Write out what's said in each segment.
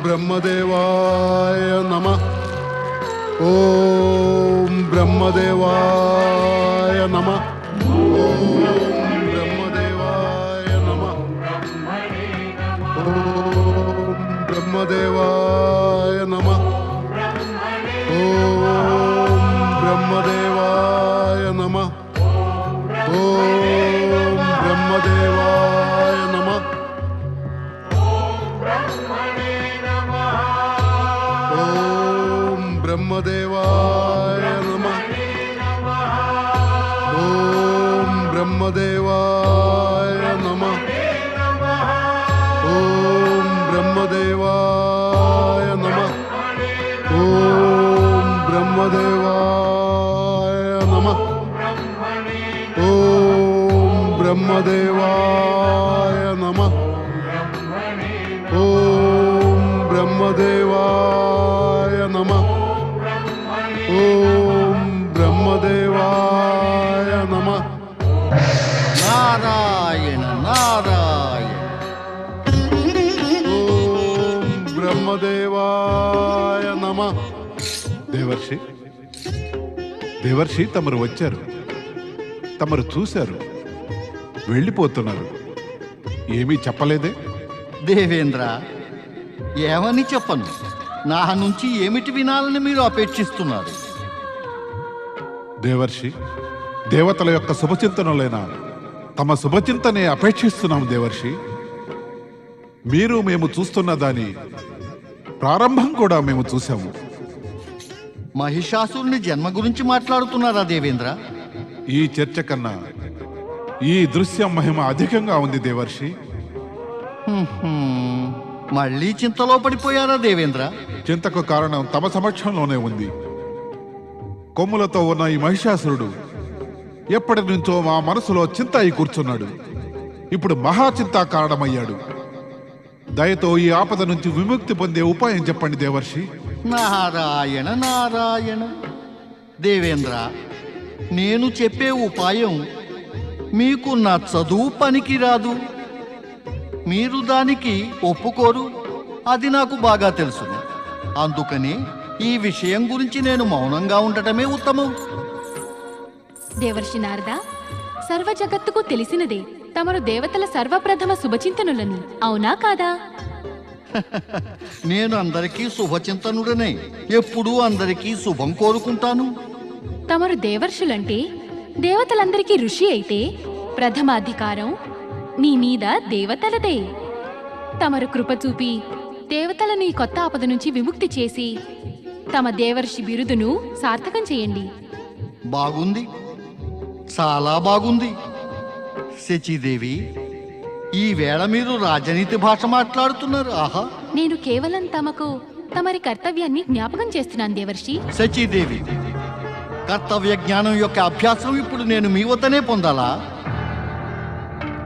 బ్రహ్మదేవాయ నమః. ఓం బ్రహ్మదేవాయ నమః. ఓం బ్రహ్మదేవాయ నమః. ఓం బ్రహ్మదేవాయ నమః. ఓం బ్రహ్మదేవాయ నమః. ఓం బ్రహ్మదేవాయ నమః. ఓం బ్రహ్మదేవాయ నమః. ఓం బ్రహ్మదేవాయ నమః. ఓం బ్రహ్మదేవాయ నమః. ఓం బ్రహ్మదేవాయ నమః. ఓం బ్రహ్మదేవాయ నమః. ఓం బ్రహ్మదేవాయ నమః. ఓం బ్రహ్మదేవాయ నమః. నారాయణ నారాయణ. ఓం బ్రహ్మదేవాయ నమః. దేవర్షి దేవర్షి తమరు వచ్చారు, తమరు చూశారు, వెళ్ళిపోతున్నారు. ఏమీ చెప్పలేదే? దేవేంద్ర, ఏమని చెప్పను? నా నుంచి ఏమిటి వినాలని మీరు అపేక్షిస్తున్నారు? దేవర్షి, దేవతల యొక్క శుభచింతనలైనా తమ శుభచింతనే అపేక్షిస్తున్నాం దేవర్షి. మీరు మేము చూస్తున్న దాని ప్రారంభం కూడా మేము చూసాము. మహిషాసురుని జన్మ గురించి మాట్లాడుతున్నారా దేవేంద్ర? ఈ చర్చ కన్నా ఈ దృశ్యం మహిమ అధికంగా ఉంది దేవర్షి. మళ్ళీ చింతలో పడిపోయారా దేవేంద్ర? చింతకు కారణం తమ సమక్షంలోనే ఉంది. కొమ్ములతో ఉన్న ఈ మహిషాసురుడు ఎప్పటి నుంచో మా మనసులో చింత అయి కూర్చున్నాడు. ఇప్పుడు మహాచింతా కారణమయ్యాడు. దయతో ఈ ఆపద నుంచి విముక్తి పొందే ఉపాయం చెప్పండి దేవర్షి. నారాయణ నారాయణ. దేవేంద్ర, నేను చెప్పే ఉపాయం మీకు నా చదువు పనికి రాదు. మీరు దానికి ఒప్పుకోరు, అది నాకు బాగా తెలుసు. అందుకని ఈ విషయం గురించి నేను మౌనంగా ఉండటమే ఉత్తమం. దేవర్షి నారద, సర్వ జగత్తుకు తెలిసినదే తమరు దేవతల సర్వప్రథమ శుభచింతనులని, అవునా కాదా? నేను అందరికీ శుభచింతనుడనే. ఎప్పుడూ అందరికీ శుభం కోరుకుంటాను. తమరు దేవర్షులంటే దేవతలందరికీ ఋషి అయితే ప్రథమ అధికారం మీ మీద దేవతలదే. తమరు కృప చూపి దేవతలను ఈ కొత్త ఆపద నుంచి విముక్తి చేసి తమ దేవర్షి బిరుదును సార్థకం చేయండి. బాగుంది, చాలా బాగుంది. శచీదేవి, ఈ వేళ మీరు రాజనీతి భాష మాట్లాడుతున్నారు. ఆహా! నేను కేవలం తమరి కర్తవ్యాన్ని జ్ఞాపకం చేస్తున్నాను దేవర్షి. శచీదేవి, కర్తవ్య జ్ఞానం యొక్క అభ్యాసం ఇప్పుడు నేను మీ వద్దనే పొందాలా?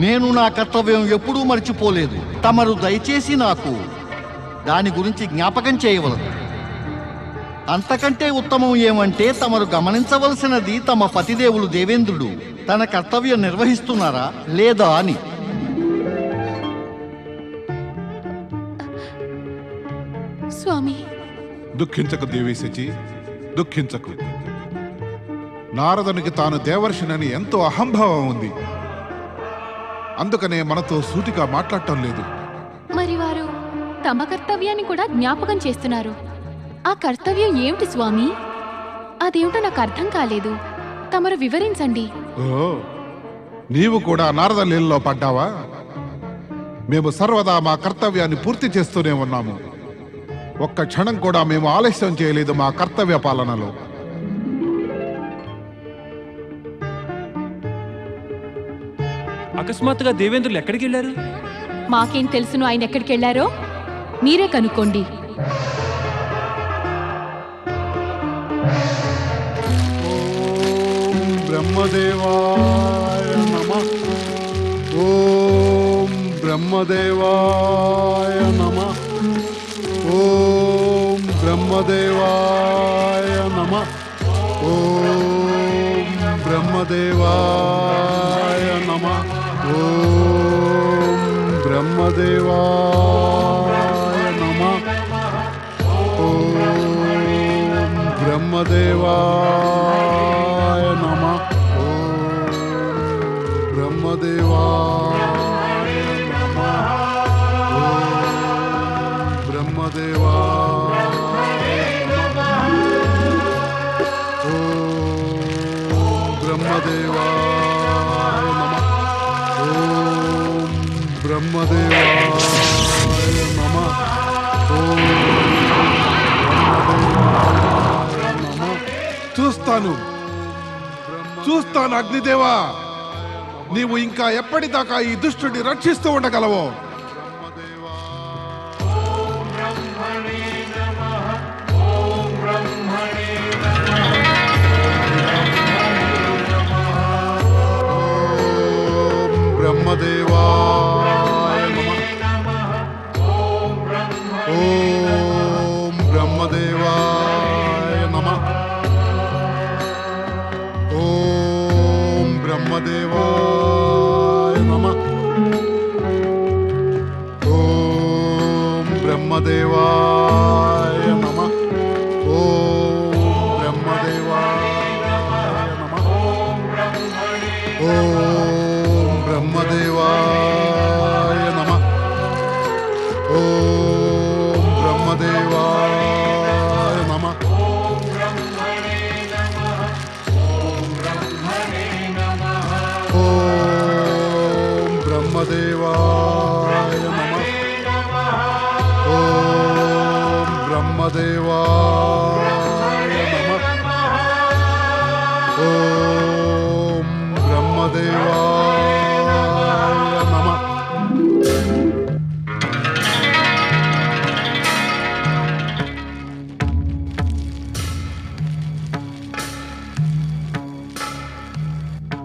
నేను నా కర్తవ్యం ఎప్పుడూ మర్చిపోలేదు. తమరు దయచేసి నాకు దాని గురించి జ్ఞాపకం చేయవలదు. అంతకంటే ఉత్తమం ఏమంటే తమరు గమనించవలసినది తమ పతిదేవులు దేవేంద్రుడు తన కర్తవ్యం నిర్వహిస్తున్నారా లేదా అని. స్వామి, దుఃఖించకు దేవి శచి, దుఃఖించకు. నారదునికి తాను దేవర్షినని ఎంతో అహంభావం ఉంది. అందుకనే మనతో సూటిగా మాట్లాడటం లేదు. మరి వారు తమ కర్తవ్యాన్ని కూడా జ్ఞాపకం చేస్తున్నారు. ఆ కర్తవ్యం ఏమిటి స్వామి? అదేమిటో నాకు అర్థం కాలేదు. తమరు వివరించండి. ఓ, నీవు కూడా నారద లీలలో పడ్డావా? మేము సర్వదా మా కర్తవ్యాన్ని పూర్తి చేస్తూనే ఉన్నాము. ఒక్క క్షణం కూడా మేము ఆలస్యం చేయలేదు మా కర్తవ్య పాలనలో. అకస్మాత్తుగా దేవేంద్రులు ఎక్కడికి వెళ్ళారు? మాకేం తెలుసును ఆయన ఎక్కడికి వెళ్ళారో? మీరే కనుక్కోండి. ఓం బ్రహ్మదేవాయ నమః. ఓం బ్రహ్మదేవాయ నమః. ఓం బ్రహ్మదేవాయ నమః. ఓం బ్రహ్మదేవాయ నమః. ఓం బ్రహ్మదేవాయ నమః. బ్రహ్మదేవాయ నమః. ఓం బ్రహ్మదేవాయ నమః. ఓం బ్రహ్మదేవాయ నమః. ఓం బ్రహ్మదేవాయ నమః. ఓం బ్రహ్మదేవాయ నమః. ఓం చూస్తాను అగ్నిదేవా, నీవు ఇంకా ఎప్పటిదాకా ఈ దుష్టుడిని రక్షిస్తూ ఉండగలవో. బ్రహ్మదేవాయ నమః. ఓం బ్రహ్మదేవాయ నమః. ఓం బ్రహ్మదేవాయ నమః. ఓం బ్రహ్మదేవాయ నమః. ఓం బ్రహ్మదేవాయ నమః. ఓం బ్రహ్మదేవాయ నమః. ఓం బ్రహ్మదేవాయ నమః. ఓం బ్రహ్మదేవాయ నమః. ఓం బ్రహ్మదేవాయ నమః. ఓం బ్రహ్మదేవాయ నమః.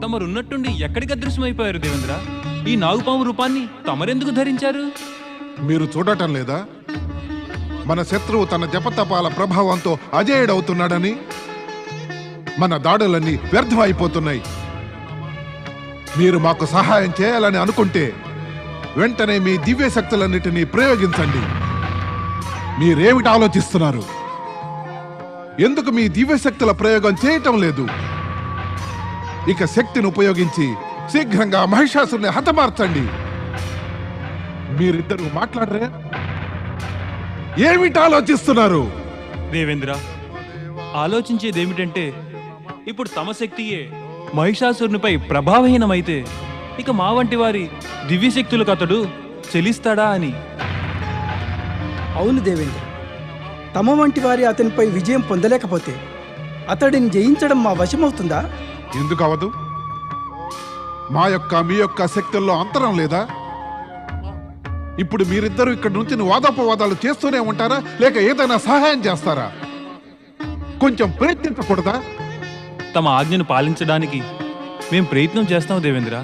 తమరున్నట్టుండి ఎక్కడికి అదృశ్యమైపోయారు దేవేంద్ర? ఈ నాగుపాము రూపాన్ని తమరెందుకు ధరించారు? మీరు చూడటం లేదా? మన శత్రువు తన జపతపాల ప్రభావంతో అజేయుడవుతున్నాడని. మన దాడులన్నీ వ్యర్థమైపోతున్నాయి. మీరు మాకు సహాయం చేయాలని అనుకుంటే వెంటనే మీ దివ్య శక్తులన్నిటినీ ప్రయోగించండి. మీరేమిటి ఆలోచిస్తున్నారు? ఎందుకు మీ దివ్య శక్తుల ప్రయోగం చేయటం లేదు? ఇక శక్తిని ఉపయోగించి శీఘ్రంగా మహిషాసుని హతమార్చండి. మీరిద్దరూ మాట్లాడరే? ఏమిటి ఆలోచిస్తున్నారు? దేవేంద్ర, ఆలోచించేదేమిటంటే ఇప్పుడు తమ శక్తియే మహిషాసురునిపై ప్రభావహీనమైతే ఇక మా వంటి వారి దివ్యశక్తులకు అతడు చెలిస్తాడా అని. అవును దేవేంద్ర, తమ వంటి వారి అతనిపై విజయం పొందలేకపోతే అతడిని జయించడం మా వశమవుతుందా? ఎందుకు అవదు? మీ యొక్క శక్తుల్లో అంతరం లేదా? ఇప్పుడు మీరిద్దరూ ఇక్కడి నుంచి వాదోపవాదాలు చేస్తూనే ఉంటారా, లేక ఏదైనా సహాయం చేస్తారా? కొంచెం ప్రయత్నించకూడదా? తమ ఆజ్ఞను పాలించడానికి మేం ప్రయత్నం చేస్తాం దేవేంద్ర.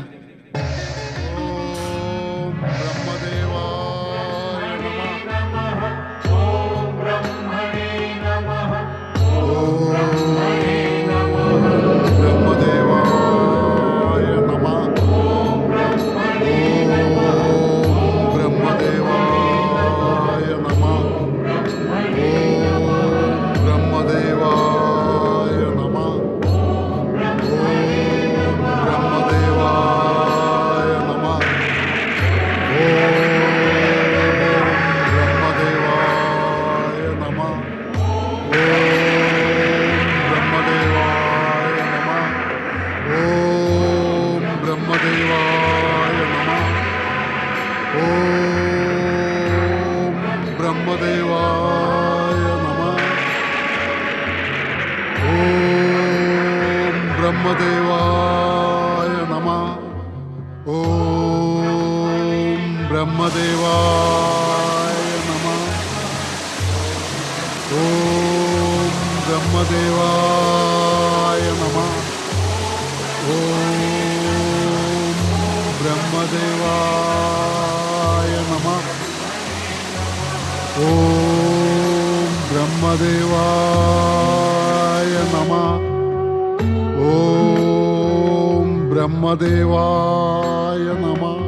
బ్రహ్మదేవాయ నమః. ఓం బ్రహ్మదేవాయ నమః. ఓం బ్రహ్మదేవాయ నమః. ఓం బ్రహ్మదేవాయ నమః. ఓం బ్రహ్మదేవాయ నమః. ఓం బ్రహ్మదేవాయ నమః.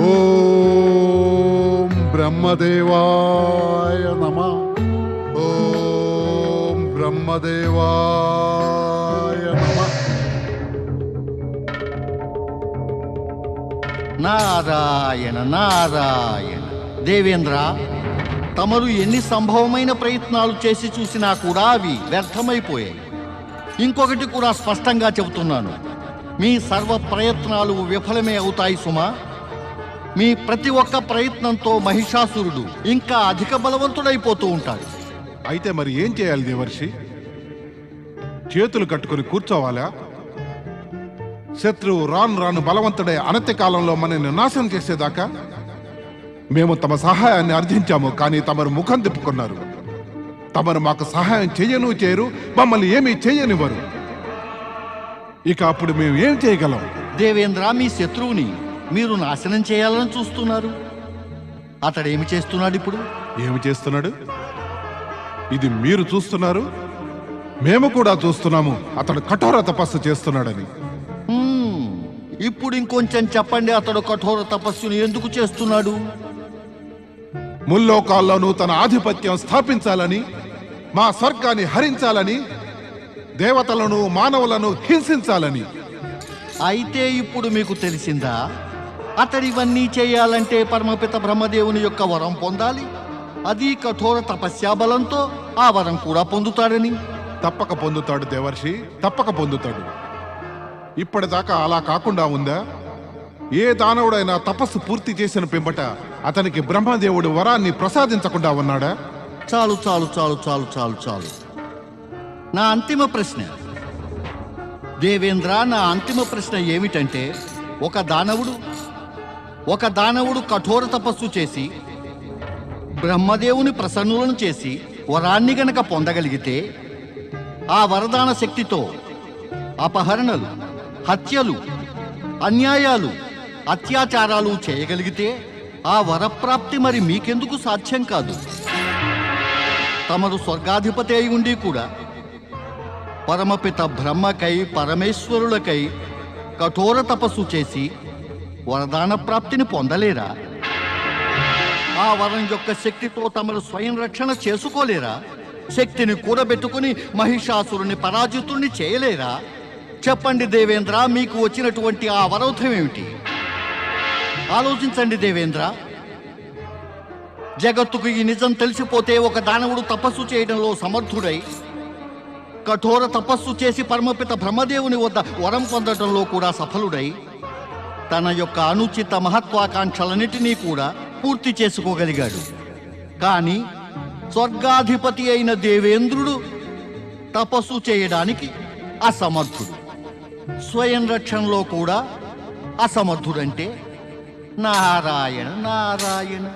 ఓం బ్రహ్మదేవాయ నమః. ఓం బ్రహ్మదేవాయ నమః. నారాయణ నారాయణ. దేవేంద్ర, తమరు ఎన్ని సంభవమైన ప్రయత్నాలు చేసి చూసినా కూడా అవి వ్యర్థమైపోయాయి. ఇంకొకటి కూడా స్పష్టంగా చెబుతున్నాను, మీ సర్వ ప్రయత్నాలు విఫలమే అవుతాయి సుమా. మీ ప్రతి ఒక్క ప్రయత్నంతో మహిషాసురుడు ఇంకా అధిక బలవంతుడైపోతూ ఉంటాడు. అయితే మరి ఏం చేయాలి దేవర్షి? చేతులు కట్టుకుని కూర్చోవాలా? శత్రువు రాను రాను బలవంతుడై అనతి కాలంలో మనల్ని నాశనం చేసేదాకా? మేము తమ సహాయాన్ని అర్థించాము, కానీ తమరు ముఖం తిప్పుకున్నారు. తమరు మాకు సహాయం చేయరు, మమ్మల్ని ఏమీ చేయనివ్వరు. ఇక అప్పుడు మేము ఏం చేయగలం? దేవేంద్ర, మీ శత్రువుని మీరు నాశనం చేయాలని చూస్తున్నారు. అతడేమి చేస్తున్నాడు ఇప్పుడు? ఏమి చేస్తున్నాడు? ఇది మీరు చూస్తున్నారు, మేము కూడా చూస్తున్నాము. అతడు కఠోర తపస్సు చేస్తున్నాడని. ఇప్పుడు ఇంకొంచెం చెప్పండి, అతడు కఠోర తపస్సుని ఎందుకు చేస్తున్నాడు? ముల్లోకాల్లోనూ తన ఆధిపత్యం స్థాపించాలని, మా స్వర్గాన్ని హరించాలని, దేవతలను మానవులను హింసించాలని. అయితే ఇప్పుడు మీకు తెలిసిందా, అతడివన్నీ చేయాలంటే పరమపిత బ్రహ్మదేవుని యొక్క వరం పొందాలి. అది కఠోర తపస్యా బలంతో ఆ వరం కూడా పొందుతాడని. తప్పక పొందుతాడు దేవర్షి, తప్పక పొందుతాడు. ఇప్పటిదాకా అలా కాకుండా ఉందా? ఏ దానవుడైనా తపస్సు పూర్తి చేసిన పిమ్మట అతనికి బ్రహ్మదేవుడు వరాన్ని ప్రసాదించకుండా ఉన్నాడా? చాలు చాలు చాలు చాలు చాలు చాలు. నా అంతిమ ప్రశ్న దేవేంద్ర, నా అంతిమ ప్రశ్న ఏమిటంటే, ఒక దానవుడు కఠోర తపస్సు చేసి బ్రహ్మదేవుని ప్రసన్నులను చేసి వరాన్ని గనక పొందగలిగితే, ఆ వరదాన శక్తితో అపహరణలు, హత్యలు, అన్యాయాలు, అత్యాచారాలు చేయగలిగితే ఆ వరప్రాప్తి మరి మీకెందుకు సాధ్యం కాదు? తమరు స్వర్గాధిపతి అయి ఉండి కూడా పరమపిత బ్రహ్మకై పరమేశ్వరులకై కఠోర తపస్సు చేసి వరదాన ప్రాప్తిని పొందలేరా? ఆ వరం యొక్క శక్తితో తమరు స్వయం రక్షణ చేసుకోలేరా? శక్తిని కూడబెట్టుకుని మహిషాసురుని పరాజితుణ్ణి చేయలేరా? చెప్పండి దేవేంద్ర, మీకు వచ్చినటువంటి ఆ అవరోధం ఏమిటి? ఆలోచించండి దేవేంద్ర. జగత్తుకు ఈ నిజం తెలిసిపోతే ఒక దానవుడు తపస్సు చేయడంలో సమర్థుడై, కఠోర తపస్సు చేసి పరమపిత బ్రహ్మదేవుని వద్ద వరం పొందడంలో కూడా సఫలుడై, తన యొక్క అనుచిత మహత్వాకాంక్షలన్నిటినీ కూడా పూర్తి చేసుకోగలిగాడు. కానీ స్వర్గాధిపతి అయిన దేవేంద్రుడు తపస్సు చేయడానికి అసమర్థుడు. స్వయం రక్షణలో కూడా అసమర్థుడంటే నారాయణ నారాయణ.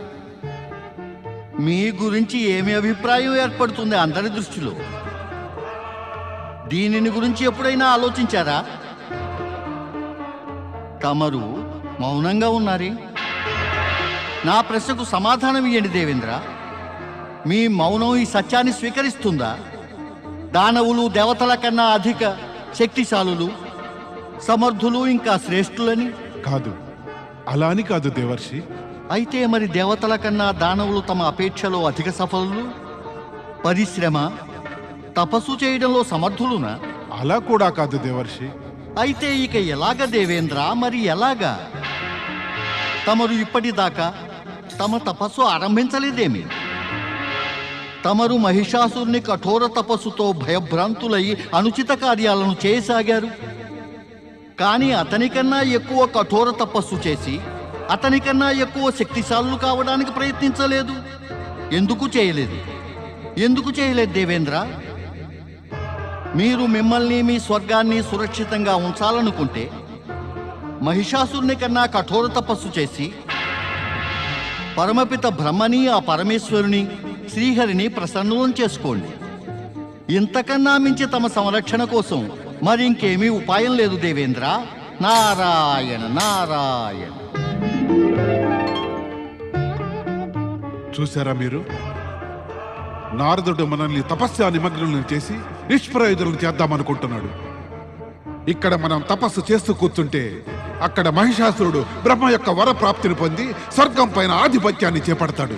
మీ గురించి ఏమి అభిప్రాయం ఏర్పడుతుంది అందరి దృష్టిలో? దీనిని గురించి ఎప్పుడైనా ఆలోచించారా? తమరు మౌనంగా ఉన్నారే. నా ప్రశ్నకు సమాధానం ఇవ్వండి దేవేంద్ర. మీ మౌనం ఈ సత్యాన్ని స్వీకరిస్తుందా? దానవులు దేవతల కన్నా అధిక శక్తిశాలులు, సమర్థులు, ఇంకా శ్రేష్ఠులని? కాదు, అలా అని కాదు దేవర్షి. అయితే మరి దేవతల కన్నా దానవులు తమ అపేక్షలో అధిక సఫలులు, పరిశ్రమ, తపస్సు చేయడంలో సమర్థులునా? అలా కూడా కాదు దేవర్షి. అయితే ఇక ఎలాగ దేవేంద్ర, మరి ఎలాగా? తమరు ఇప్పటిదాకా తమ తపస్సు ఆరంభించలేదేమి? తమరు మహిషాసురుని కఠోర తపస్సుతో భయభ్రాంతులై అనుచిత కార్యాలను చేయసాగారు. కానీ అతనికన్నా ఎక్కువ కఠోర తపస్సు చేసి అతనికన్నా ఎక్కువ శక్తిశాలులు కావడానికి ప్రయత్నించలేదు. ఎందుకు చేయలేదు? ఎందుకు చేయలేదు దేవేంద్ర? మీరు మిమ్మల్ని మీ స్వర్గాన్ని సురక్షితంగా ఉంచాలనుకుంటే మహిషాసురుని కన్నా కఠోర తపస్సు చేసి పరమపిత బ్రహ్మని, ఆ పరమేశ్వరుని, శ్రీహరిని ప్రసన్నం చేసుకోండి. ఇంతకన్నా మించి తమ సంరక్షణ కోసం మరి ఇంకేమీ ఉపాయం లేదు దేవేంద్ర. నారాయణ నారాయణ. చూసారా మీరు? నారదుడు మనల్ని తపస్యా నిమగ్నులను చేసి నిష్ప్రయోజనం చేద్దామనుకుంటున్నాడు. ఇక్కడ మనం తపస్సు చేస్తూ కూర్చుంటే అక్కడ మహిషాసురుడు బ్రహ్మ యొక్క వర ప్రాప్తిని పొంది స్వర్గం పైన ఆధిపత్యాన్ని చేపడతాడు.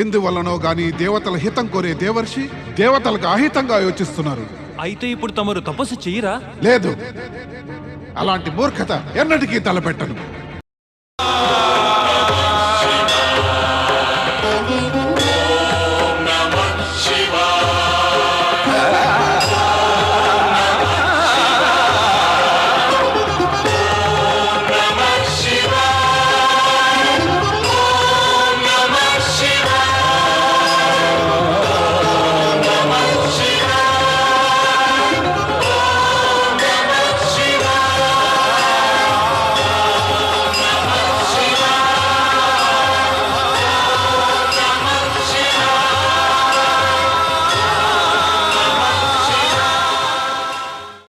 ఎందువల్లనో గాని దేవతల హితం కోరే దేవర్షి దేవతలకు అహితంగా యోచిస్తున్నారు. అయితే ఇప్పుడు తమరు తపస్సు చెయ్యరా? లేదు, అలాంటి మూర్ఖత ఎన్నటికీ తలపెట్టను.